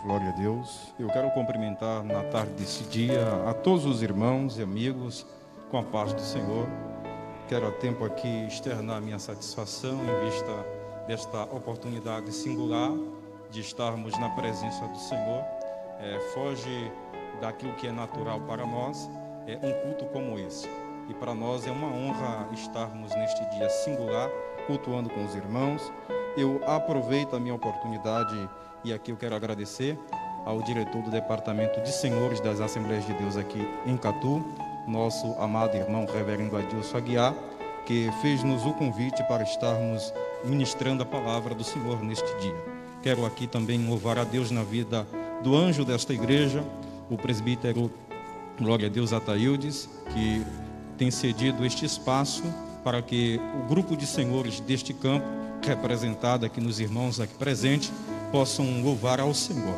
Glória a Deus. Eu quero cumprimentar na tarde desse dia a todos os irmãos e amigos com a paz do Senhor. Quero a tempo aqui externar minha satisfação em vista desta oportunidade singular de estarmos na presença do Senhor. Foge daquilo que é natural para nós, um culto como esse. E para nós é uma honra estarmos neste dia singular, cultuando com os irmãos. Eu aproveito a minha oportunidade e aqui eu quero agradecer ao diretor do Departamento de Senhores das Assembleias de Deus aqui em Catu, nosso amado irmão reverendo Adilson Aguiar, que fez-nos o convite para estarmos ministrando a palavra do Senhor neste dia. Quero aqui também louvar a Deus na vida do anjo desta igreja, o presbítero, glória a Deus, Ataildes, que tem cedido este espaço para que o grupo de senhores deste campo, representado aqui nos irmãos aqui presentes, possam louvar ao Senhor.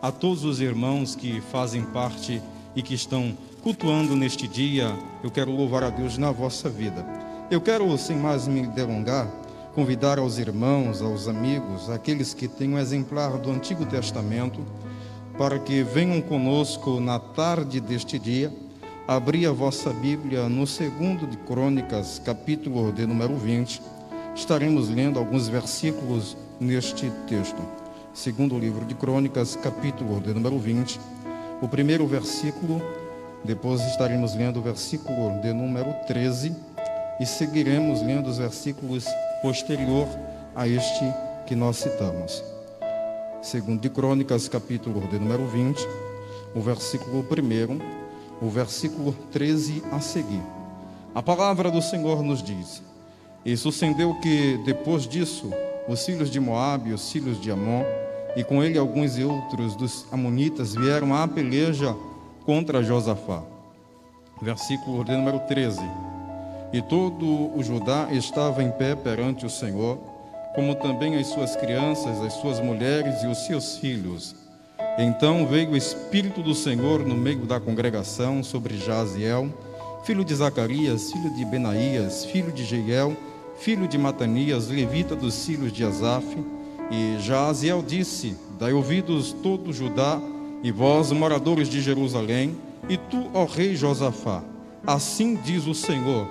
A todos os irmãos que fazem parte e que estão cultuando neste dia, eu quero louvar a Deus na vossa vida. Eu quero, sem mais me delongar, convidar aos irmãos, aos amigos, aqueles que têm um exemplar do Antigo Testamento, para que venham conosco na tarde deste dia, abrir a vossa Bíblia no 2 de Crônicas, capítulo de número 20. Estaremos lendo alguns versículos neste texto. Segundo livro de Crônicas, capítulo de número 20, o primeiro versículo, depois estaremos lendo o versículo de número 13 e seguiremos lendo os versículos posterior a este que nós citamos. Segundo de Crônicas, capítulo de número 20, o versículo 1, o versículo 13 a seguir. A palavra do Senhor nos diz: E sucedeu que, depois disso, os filhos de Moabe, os filhos de Amon, e com ele alguns outros dos amonitas vieram à peleja contra Josafá. Versículo de número 13. E todo o Judá estava em pé perante o Senhor, como também as suas crianças, as suas mulheres e os seus filhos. Então veio o Espírito do Senhor no meio da congregação sobre Jaziel, filho de Zacarias, filho de Benaías, filho de Jeiel, filho de Matanias, levita dos filhos de Asaf. E Jaziel disse: Dai ouvidos todo Judá, e vós, moradores de Jerusalém, e tu, ó rei Josafá, assim diz o Senhor: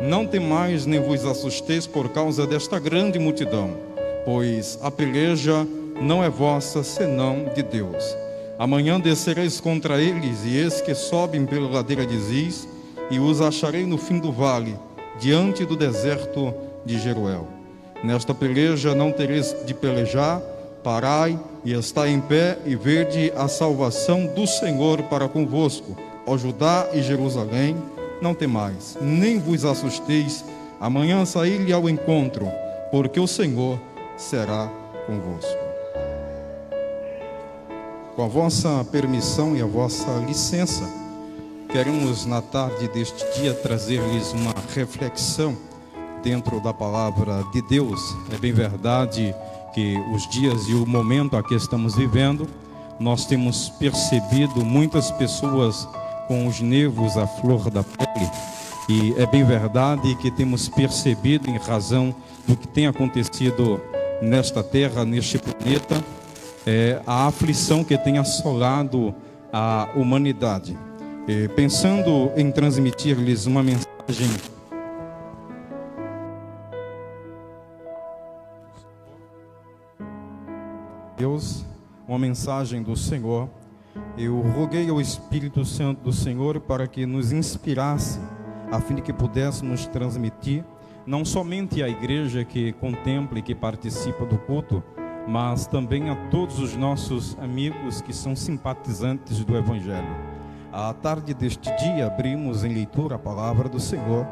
Não temais nem vos assusteis por causa desta grande multidão, pois a peleja não é vossa, senão de Deus. Amanhã descereis contra eles, e eis que sobem pela ladeira de Ziz, e os acharei no fim do vale, diante do deserto de Jeruel. Nesta peleja não tereis de pelejar, parai e estai em pé, e vede a salvação do Senhor para convosco, ó Judá e Jerusalém. Não temais, nem vos assusteis, amanhã saí-lhe ao encontro, porque o Senhor será convosco. Com a vossa permissão e a vossa licença, queremos na tarde deste dia trazer-lhes uma reflexão dentro da palavra de Deus. É bem verdade que os dias e o momento a que estamos vivendo, nós temos percebido muitas pessoas com os nervos à flor da pele, e é bem verdade que temos percebido, em razão do que tem acontecido nesta terra, neste planeta, a aflição que tem assolado a humanidade. Pensando em transmitir-lhes uma mensagem Deus, uma mensagem do Senhor, eu roguei ao Espírito Santo do Senhor para que nos inspirasse, a fim de que pudéssemos transmitir, não somente à igreja que contempla e que participa do culto, mas também a todos os nossos amigos que são simpatizantes do Evangelho. À tarde deste dia, abrimos em leitura a palavra do Senhor,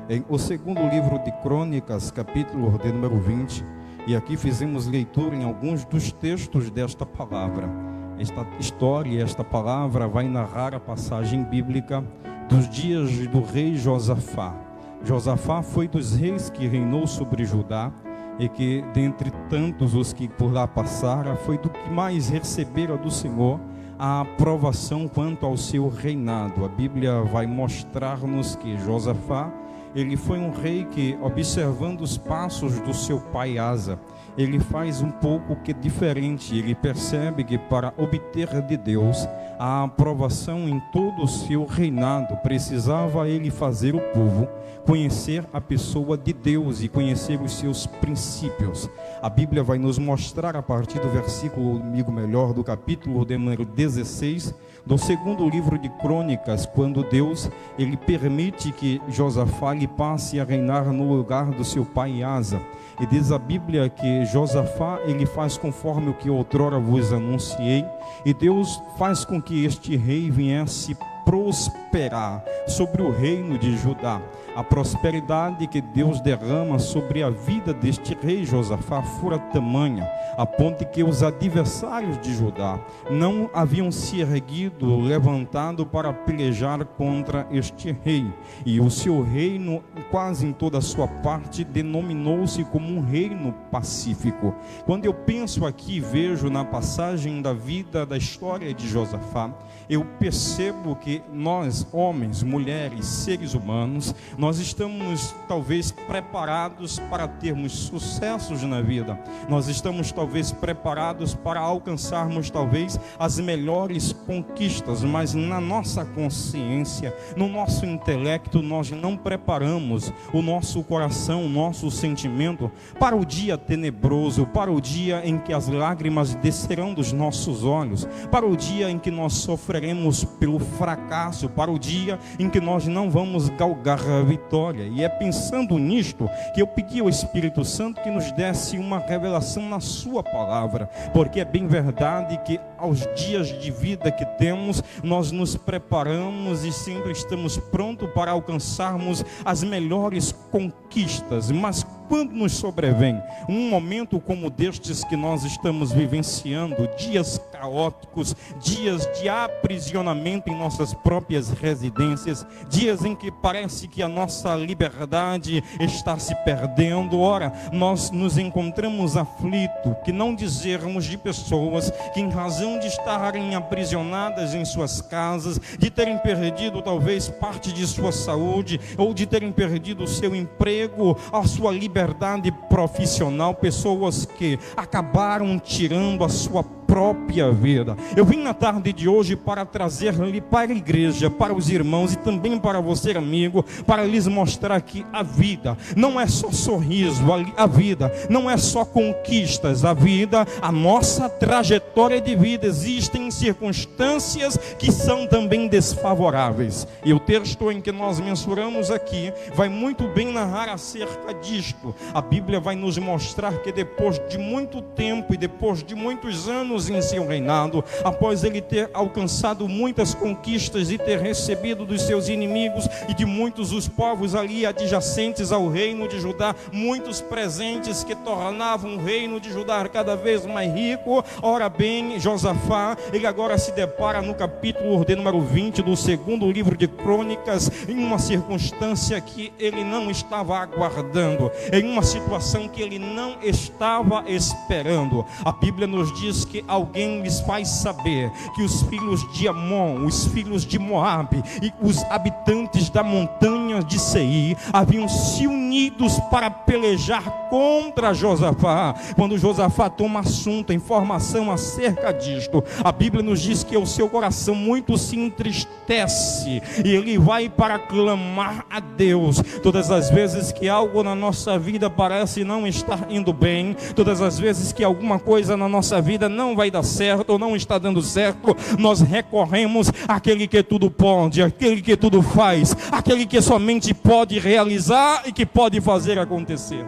em o segundo livro de Crônicas, capítulo de número 20, e aqui fizemos leitura em alguns dos textos desta palavra. Esta história, esta palavra vai narrar a passagem bíblica dos dias do rei Josafá. Josafá foi dos reis que reinou sobre Judá, e que, dentre tantos os que por lá passaram, foi do que mais recebera do Senhor a aprovação quanto ao seu reinado. A Bíblia vai mostrar-nos que Josafá ele foi um rei que, observando os passos do seu pai Asa, ele faz um pouco que diferente. Ele percebe que para obter de Deus a aprovação em todo o seu reinado, precisava ele fazer o povo conhecer a pessoa de Deus e conhecer os seus princípios. A Bíblia vai nos mostrar a partir do versículo, amigo melhor, do capítulo de número 16, do segundo livro de Crônicas, quando Deus ele permite que Josafá lhe passe a reinar no lugar do seu pai Asa. E diz a Bíblia que Josafá ele faz conforme o que outrora vos anunciei, e Deus faz com que este rei viesse prosperar sobre o reino de Judá. A prosperidade que Deus derrama sobre a vida deste rei Josafá fora tamanha, a ponto que os adversários de Judá não haviam se erguido, levantado para pelejar contra este rei. E o seu reino, quase em toda a sua parte, denominou-se como um reino pacífico. Quando eu penso aqui, vejo na passagem da vida, da história de Josafá, eu percebo que nós, homens, mulheres, seres humanos, nós estamos talvez preparados para termos sucessos na vida. Nós estamos talvez preparados para alcançarmos talvez as melhores conquistas, mas na nossa consciência, no nosso intelecto, nós não preparamos o nosso coração, o nosso sentimento para o dia tenebroso, para o dia em que as lágrimas descerão dos nossos olhos, para o dia em que nós sofreremos pelo fracasso, para o dia em que nós não vamos galgar a vitória. E é pensando nisto que eu pedi ao Espírito Santo que nos desse uma revelação na sua palavra, porque é bem verdade que aos dias de vida que temos, nós nos preparamos e sempre estamos prontos para alcançarmos as melhores conquistas, mas quando nos sobrevém um momento como destes que nós estamos vivenciando, dias caóticos, dias de aprisionamento em nossas próprias residências, dias em que parece que a nossa liberdade está se perdendo, ora, nós nos encontramos aflitos, que não dizermos de pessoas que em razão de estarem aprisionadas em suas casas, de terem perdido talvez parte de sua saúde, ou de terem perdido o seu emprego, a sua liberdade profissional, pessoas que acabaram tirando a sua própria vida. Eu vim na tarde de hoje para trazer-lhe para a igreja, para os irmãos e também para você, amigo, para lhes mostrar que a vida não é só sorriso, a vida não é só conquistas, a vida, a nossa trajetória de vida, existem circunstâncias que são também desfavoráveis. E o texto em que nós mensuramos aqui vai muito bem narrar acerca disto. A Bíblia vai nos mostrar que depois de muito tempo e depois de muitos anos em seu reinado, após ele ter alcançado muitas conquistas e ter recebido dos seus inimigos e de muitos os povos ali adjacentes ao reino de Judá, muitos presentes que tornavam o reino de Judá cada vez mais rico. Ora bem, Josafá, ele agora se depara no capítulo de número 20 do segundo livro de Crônicas, em uma circunstância que ele não estava aguardando, em uma situação que ele não estava esperando. A Bíblia nos diz que alguém lhes faz saber que os filhos de Amon, os filhos de Moabe e os habitantes da montanha de Seir haviam se unidos para pelejar contra Josafá. Quando Josafá toma assunto, informação acerca disto, a Bíblia nos diz que o seu coração muito se entristece e ele vai para clamar a Deus. Todas as vezes que algo na nossa vida parece não estar indo bem, todas as vezes que alguma coisa na nossa vida não vai dar certo ou não está dando certo, nós recorremos àquele que tudo pode, àquele que tudo faz, àquele que somente pode realizar e que pode fazer acontecer.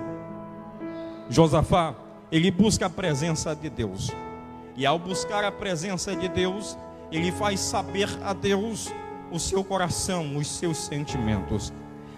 Josafá, ele busca a presença de Deus, e ao buscar a presença de Deus, ele faz saber a Deus o seu coração, os seus sentimentos.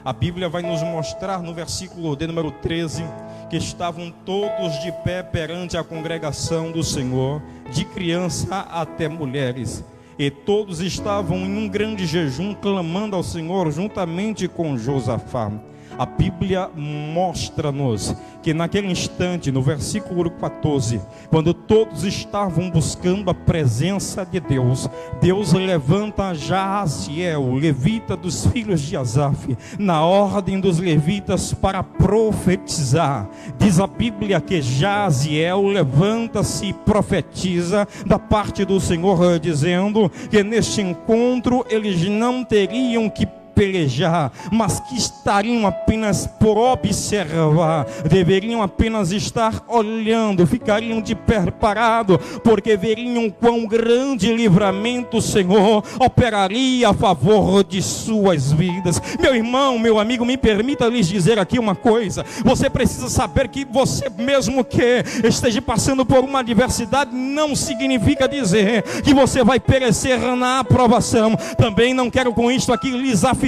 A Bíblia vai nos mostrar no versículo de número 13 que estavam todos de pé perante a congregação do Senhor, de criança até mulheres, e todos estavam em um grande jejum, clamando ao Senhor juntamente com Josafá. A Bíblia mostra-nos que naquele instante, no versículo 14, quando todos estavam buscando a presença de Deus, Deus levanta Jaziel, levita dos filhos de Asaf, na ordem dos levitas para profetizar. Diz a Bíblia que Jaziel levanta-se e profetiza da parte do Senhor, dizendo que neste encontro eles não teriam que pelejar, mas que estariam apenas por observar, deveriam apenas estar olhando, ficariam de pé parado, porque veriam quão grande livramento o Senhor operaria a favor de suas vidas. Meu irmão, meu amigo, me permita lhes dizer aqui uma coisa: você precisa saber que você, mesmo que esteja passando por uma adversidade, não significa dizer que você vai perecer na aprovação. Também não quero com isto aqui lhes afirmar,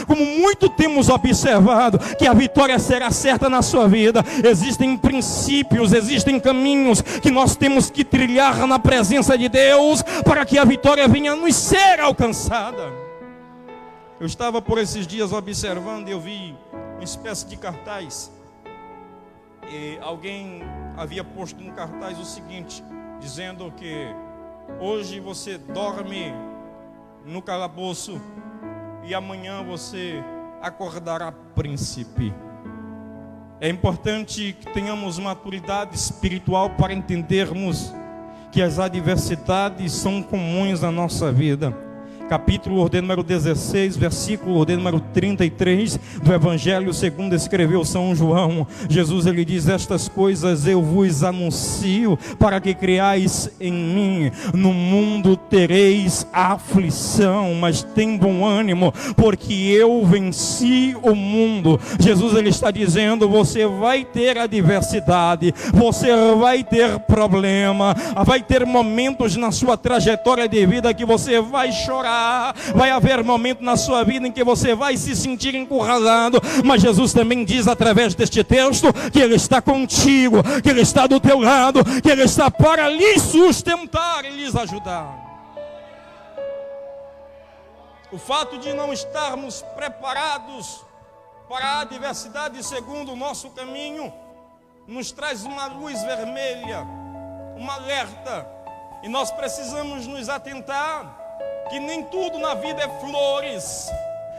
como muito temos observado, que a vitória será certa na sua vida. Existem princípios, existem caminhos que nós temos que trilhar na presença de Deus para que a vitória venha nos ser alcançada. Eu estava por esses dias observando e eu vi uma espécie de cartaz, e alguém havia posto no cartaz o seguinte, dizendo que hoje você dorme no calabouço e amanhã você acordará príncipe. É importante que tenhamos maturidade espiritual para entendermos que as adversidades são comuns na nossa vida. Capítulo de número 16, versículo de número 33 do Evangelho segundo escreveu São João. Jesus, ele diz: estas coisas eu vos anuncio para que creais em mim. No mundo tereis aflição, mas tem bom ânimo, porque eu venci o mundo. Jesus, ele está dizendo: você vai ter adversidade, você vai ter problema, vai ter momentos na sua trajetória de vida que você vai chorar. Vai haver momento na sua vida em que você vai se sentir encurralado, mas Jesus também diz através deste texto que Ele está contigo, que Ele está do teu lado, que Ele está para lhes sustentar e lhes ajudar. O fato de não estarmos preparados para a adversidade segundo o nosso caminho nos traz uma luz vermelha, um alerta, e nós precisamos nos atentar que nem tudo na vida é flores.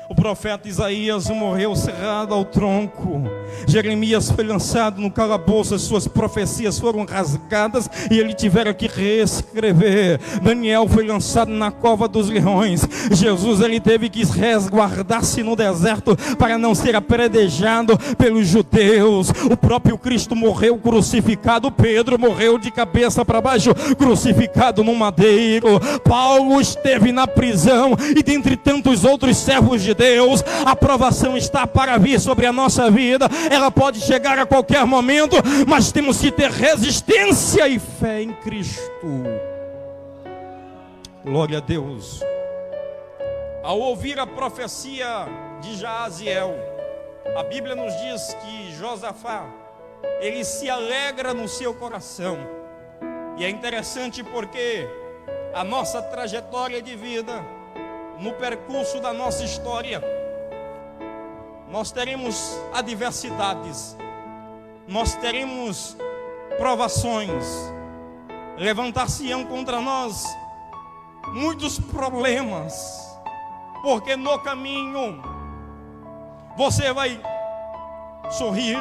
O profeta Isaías morreu cerrado ao tronco. Jeremias foi lançado no calabouço, as suas profecias foram rasgadas e ele tivera que reescrever. Daniel foi lançado na cova dos leões. Jesus, ele teve que resguardar-se no deserto para não ser apredejado pelos judeus. O próprio Cristo morreu crucificado. Pedro morreu de cabeça para baixo, crucificado no madeiro. Paulo esteve na prisão, e dentre tantos outros servos de Deus, a provação está para vir sobre a nossa vida. Ela pode chegar a qualquer momento, mas temos que ter resistência e fé em Cristo. Glória a Deus. Ao ouvir a profecia de Jaziel, a Bíblia nos diz que Josafá, ele se alegra no seu coração. E é interessante porque a nossa trajetória de vida, no percurso da nossa história, nós teremos adversidades, nós teremos provações, levantar-se-ão contra nós muitos problemas, porque no caminho você vai sorrir,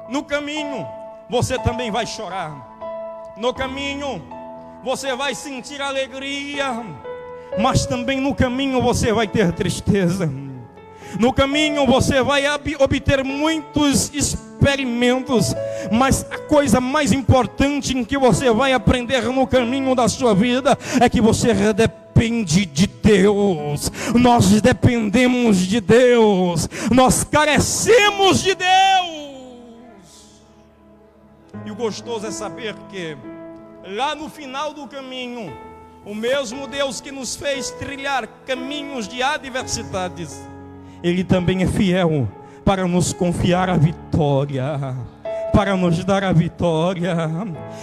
no caminho você também vai chorar, no caminho você vai sentir alegria, mas também no caminho você vai ter tristeza. No caminho você vai obter muitos experimentos, mas a coisa mais importante em que você vai aprender no caminho da sua vida é que você depende de Deus. Nós dependemos de Deus, nós carecemos de Deus. E o gostoso é saber que lá no final do caminho, o mesmo Deus que nos fez trilhar caminhos de adversidades, Ele também é fiel para nos confiar a vitória, para nos dar a vitória.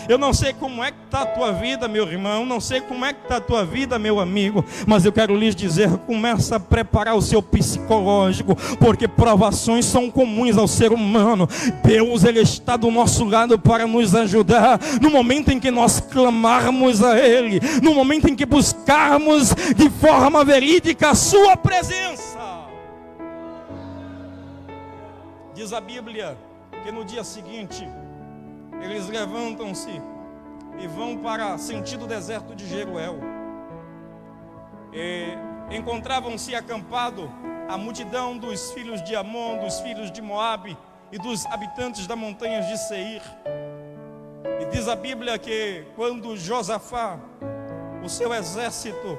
Eu não sei como é que está a tua vida, meu irmão, não sei como é que está a tua vida, meu amigo, mas eu quero lhes dizer, começa a preparar o seu psicológico, porque provações são comuns ao ser humano. Deus, Ele está do nosso lado para nos ajudar, no momento em que nós clamarmos a Ele, no momento em que buscarmos de forma verídica a sua presença. Diz a Bíblia que no dia seguinte eles levantam-se e vão para sentido deserto de Jeruel. Encontravam-se acampado a multidão dos filhos de Amon, dos filhos de Moabe e dos habitantes da montanha de Seir. E diz a Bíblia que quando Josafá, o seu exército,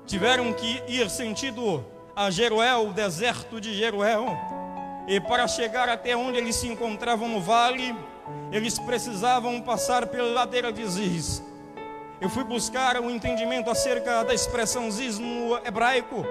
tiveram que ir sentido a Jeruel, o deserto de Jeruel, e para chegar até onde eles se encontravam no vale, eles precisavam passar pela ladeira de Ziz. Eu fui buscar um entendimento acerca da expressão Ziz no hebraico,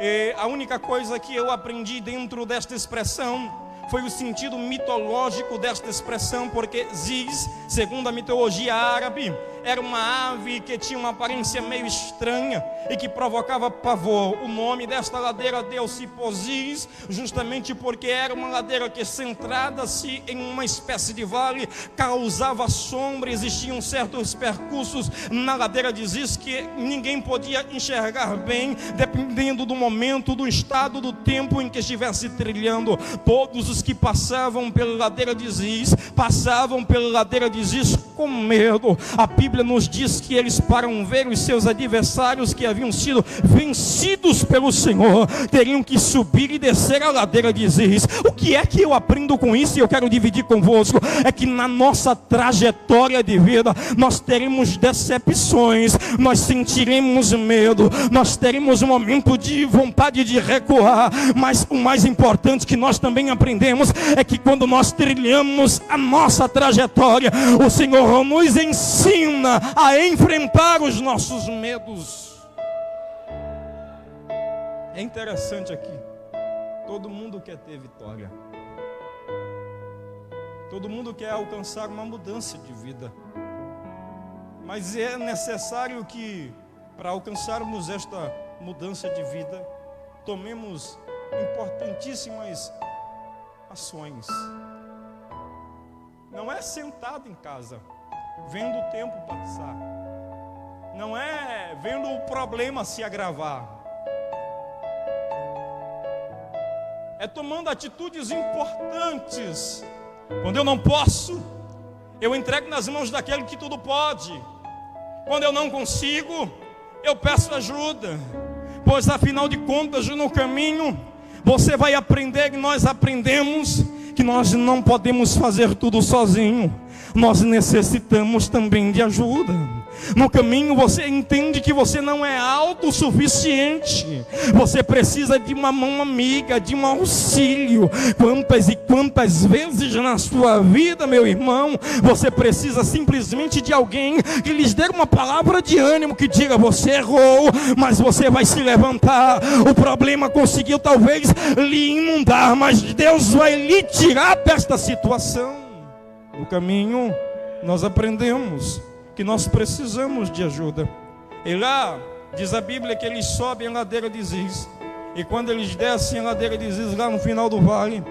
e a única coisa que eu aprendi dentro desta expressão foi o sentido mitológico desta expressão, porque Ziz, segundo a mitologia árabe, era uma ave que tinha uma aparência meio estranha e que provocava pavor. O nome desta ladeira deu-se por Ziz, justamente porque era uma ladeira que, centrada-se em uma espécie de vale, causava sombra. Existiam certos percursos na ladeira de Ziz que ninguém podia enxergar bem, dependendo do momento, do estado, do tempo em que estivesse trilhando. Todos os que passavam pela ladeira de Ziz, passavam pela ladeira de Ziz com medo. A Bíblia nos diz que eles, para ver os seus adversários que haviam sido vencidos pelo Senhor, teriam que subir e descer a ladeira de Ziz. O que é que eu aprendo com isso e eu quero dividir convosco? É que na nossa trajetória de vida nós teremos decepções, nós sentiremos medo, nós teremos um momento de vontade de recuar, mas o mais importante que nós também aprendemos é que quando nós trilhamos a nossa trajetória, o Senhor nos ensina a enfrentar os nossos medos. É interessante aqui, todo mundo quer ter vitória, todo mundo quer alcançar uma mudança de vida, mas é necessário que, para alcançarmos esta mudança de vida, tomemos importantíssimas ações. Não é sentado em casa vendo o tempo passar, não é vendo o problema se agravar, é tomando atitudes importantes. Quando eu não posso, eu entrego nas mãos daquele que tudo pode. Quando eu não consigo, eu peço ajuda, pois afinal de contas, no caminho você vai aprender, e nós aprendemos, que nós não podemos fazer tudo sozinho, nós necessitamos também de ajuda. No caminho você entende que você não é autossuficiente, você precisa de uma mão amiga, de um auxílio. Quantas e quantas vezes na sua vida, meu irmão, você precisa simplesmente de alguém que lhes dê uma palavra de ânimo, que diga: você errou, mas você vai se levantar. O problema conseguiu talvez lhe inundar, mas Deus vai lhe tirar desta situação. No caminho nós aprendemos que nós precisamos de ajuda. E lá diz a Bíblia que eles sobem a ladeira de Ziz, e quando eles descem a ladeira de Ziz, lá no final do vale,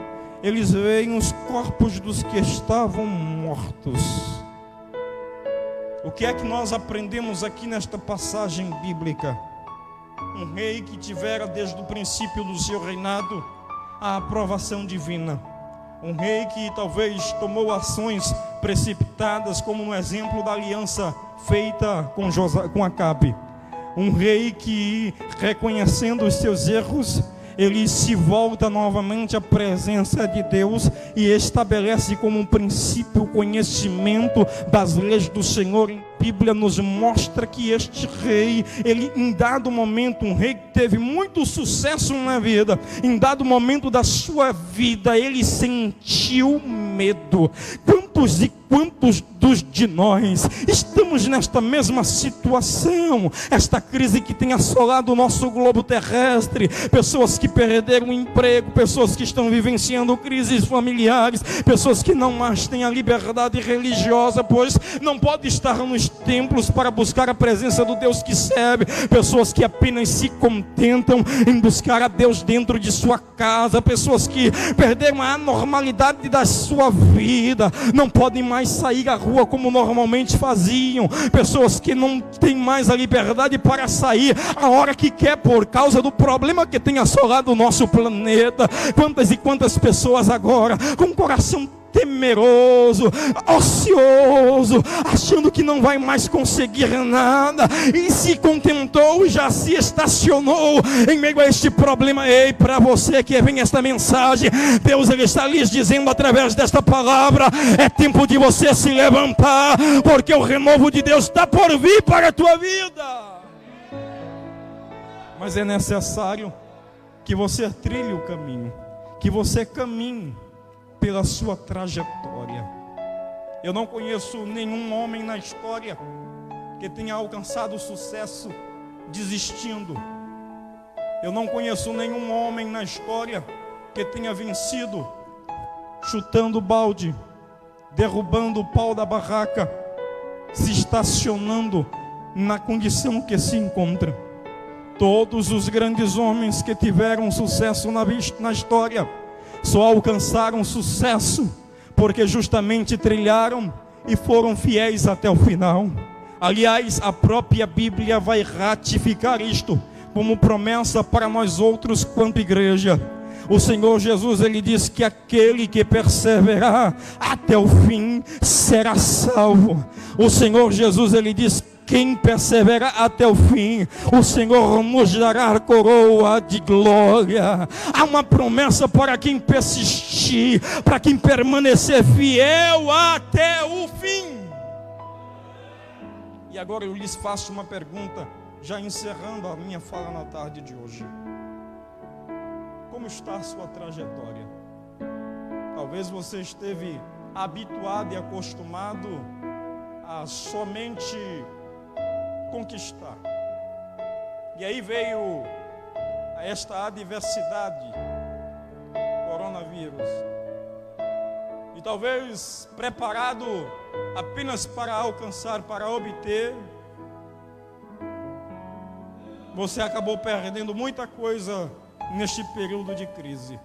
eles veem os corpos dos que estavam mortos. O que é que nós aprendemos aqui nesta passagem bíblica? Um rei que tivera desde o princípio do seu reinado a aprovação divina, um rei que talvez tomou ações precipitadas, como no exemplo da aliança feita com Acabe. Um rei que, reconhecendo os seus erros, ele se volta novamente à presença de Deus e estabelece como um princípio o conhecimento das leis do Senhor. A Bíblia nos mostra que este rei, ele em dado momento, um rei que teve muito sucesso na vida, em dado momento da sua vida, ele sentiu medo. Quantos e quantos de nós estamos nesta mesma situação? Esta crise que tem assolado o nosso globo terrestre, pessoas que perderam o emprego, pessoas que estão vivenciando crises familiares, pessoas que não mais têm a liberdade religiosa, pois não pode estar nos templos para buscar a presença do Deus que serve, pessoas que apenas se contentam em buscar a Deus dentro de sua casa, pessoas que perderam a normalidade da sua vida, não podem mais sair à rua como normalmente faziam, pessoas que não têm mais a liberdade para sair a hora que quer por causa do problema que tem assolado o nosso planeta. Quantas e quantas pessoas agora com o coração temeroso, ocioso, achando que não vai mais conseguir nada, e se contentou, já se estacionou em meio a este problema. Ei, para você que vem esta mensagem, Deus ele está lhes dizendo através desta palavra: é tempo de você se levantar, porque o renovo de Deus está por vir para a tua vida. Mas é necessário que você trilhe o caminho, que você caminhe pela sua trajetória. Eu não conheço nenhum homem na história que tenha alcançado sucesso desistindo. Eu não conheço nenhum homem na história que tenha vencido chutando o balde, derrubando o pau da barraca, se estacionando na condição que se encontra. Todos os grandes homens que tiveram sucesso na história só alcançaram sucesso porque justamente trilharam e foram fiéis até o final. Aliás, a própria Bíblia vai ratificar isto como promessa para nós outros quanto igreja. O Senhor Jesus, ele diz que aquele que perseverar até o fim será salvo. O Senhor Jesus, ele diz: quem perseverar até o fim, o Senhor nos dará coroa de glória. Há uma promessa para quem persistir, para quem permanecer fiel até o fim. E agora eu lhes faço uma pergunta, já encerrando a minha fala na tarde de hoje. Como está a sua trajetória? Talvez você esteve habituado e acostumado a somente conquistar. E aí veio esta adversidade, coronavírus. E talvez preparado apenas para alcançar, para obter, você acabou perdendo muita coisa neste período de crise.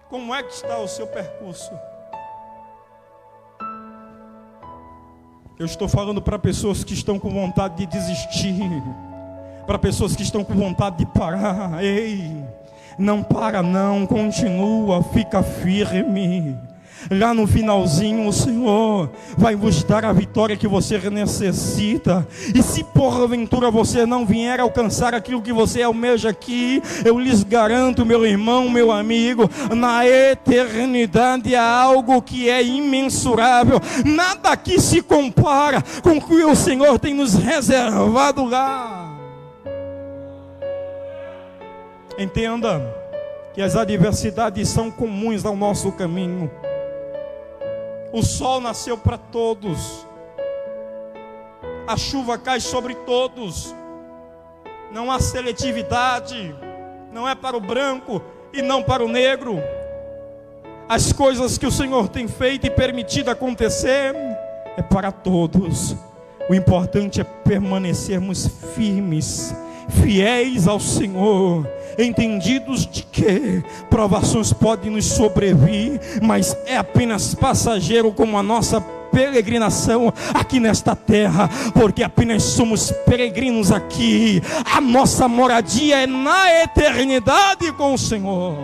Como é que está o seu percurso? Eu estou falando para pessoas que estão com vontade de desistir, para pessoas que estão com vontade de parar. Ei, não para não, continua, fica firme. Lá no finalzinho o Senhor vai vos dar a vitória que você necessita. E se porventura você não vier alcançar aquilo que você almeja aqui, eu lhes garanto, meu irmão, meu amigo, na eternidade há algo que é imensurável. Nada aqui se compara com o que o Senhor tem nos reservado lá. Entenda que as adversidades são comuns ao nosso caminho. O sol nasceu para todos, a chuva cai sobre todos, não há seletividade, não é para o branco e não para o negro. As coisas que o Senhor tem feito e permitido acontecer é para todos. O importante é permanecermos firmes, fiéis ao Senhor, entendidos de que provações podem nos sobrevir, mas é apenas passageiro como a nossa peregrinação aqui nesta terra, porque apenas somos peregrinos aqui. A nossa moradia é na eternidade com o Senhor.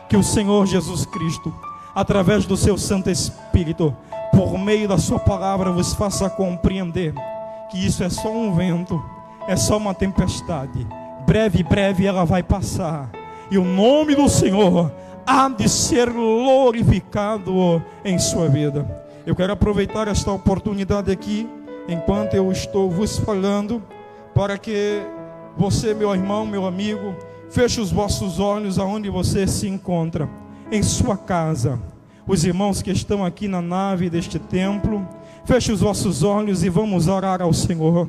Que o Senhor Jesus Cristo, através do seu Santo Espírito, por meio da sua palavra, vos faça compreender que isso é só um vento, é só uma tempestade. Breve ela vai passar, e o nome do Senhor há de ser glorificado em sua vida. Eu quero aproveitar esta oportunidade aqui, enquanto eu estou vos falando, para que você, meu irmão, meu amigo, feche os vossos olhos aonde você se encontra, em sua casa, os irmãos que estão aqui na nave deste templo, feche os vossos olhos e vamos orar ao Senhor.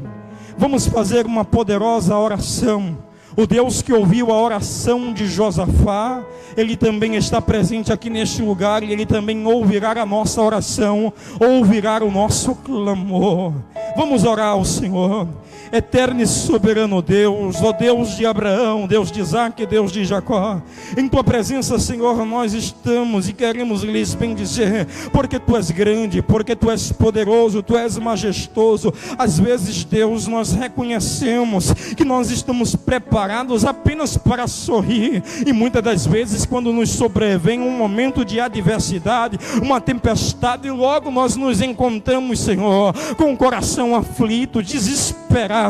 Vamos fazer uma poderosa oração. O Deus que ouviu a oração de Josafá, Ele também está presente aqui neste lugar, e Ele também ouvirá a nossa oração, ouvirá o nosso clamor. Vamos orar ao Senhor. Eterno e soberano Deus, ó Deus de Abraão, Deus de Isaac, Deus de Jacó, em Tua presença, Senhor, nós estamos e queremos lhes bendizer, porque Tu és grande, porque Tu és poderoso, Tu és majestoso. Às vezes, Deus, nós reconhecemos que nós estamos preparados apenas para sorrir, e muitas das vezes, quando nos sobrevém um momento de adversidade, uma tempestade, logo nós nos encontramos, Senhor, com o coração aflito, desesperado.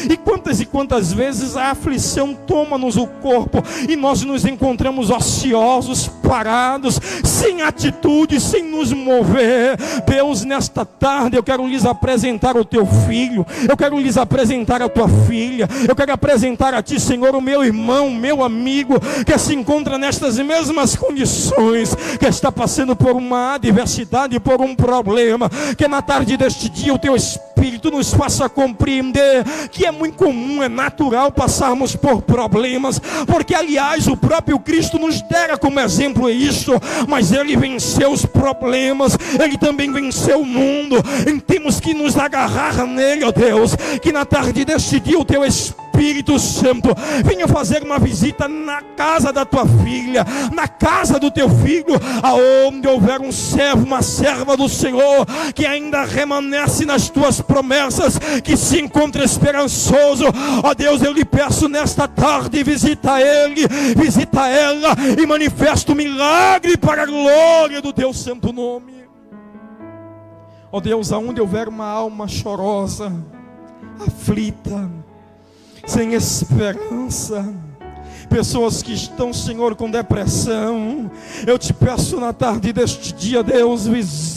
E quantas vezes a aflição toma-nos o corpo e nós nos encontramos ociosos, parados, sem atitude, sem nos mover. Deus, nesta tarde eu quero lhes apresentar o Teu filho, eu quero lhes apresentar a Tua filha, eu quero apresentar a Ti, Senhor, o meu irmão, meu amigo, que se encontra nestas mesmas condições, que está passando por uma adversidade, por um problema, que na tarde deste dia o Teu Espírito nos faça compreender que é muito comum, é natural passarmos por problemas, porque aliás o próprio Cristo nos dera como exemplo isso, mas Ele venceu os problemas, Ele também venceu o mundo, e temos que nos agarrar nele, ó Deus, que na tarde deste dia o Teu Espírito Santo venha fazer uma visita na casa da Tua filha, na casa do Teu filho, aonde houver um servo, uma serva do Senhor, que ainda remanesce nas Tuas promessas, que se encontra esperançoso, ó Deus, eu lhe peço nesta tarde, visita ele, visita ela, e manifesta o milagre para a glória do Teu santo nome. Ó Deus, aonde houver uma alma chorosa, aflita, sem esperança, pessoas que estão, Senhor, com depressão, eu Te peço na tarde deste dia, Deus, visita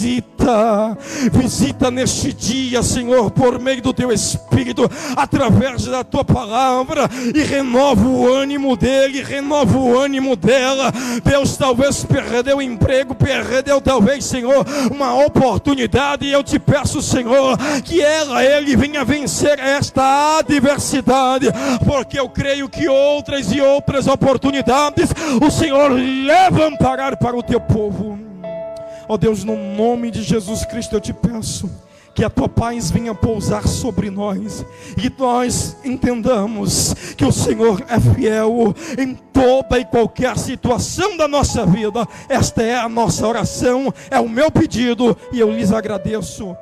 neste dia, Senhor, por meio do Teu Espírito, através da Tua palavra, e renova o ânimo dele, renova o ânimo dela. Deus, talvez perdeu o emprego, perdeu talvez, Senhor, uma oportunidade, e eu Te peço, Senhor, que ele venha vencer esta adversidade, porque eu creio que outras oportunidades o Senhor levantará para o Teu povo. Ó Deus, no nome de Jesus Cristo eu Te peço que a Tua paz venha pousar sobre nós, e nós entendamos que o Senhor é fiel em toda e qualquer situação da nossa vida. Esta é a nossa oração, é o meu pedido, e eu lhes agradeço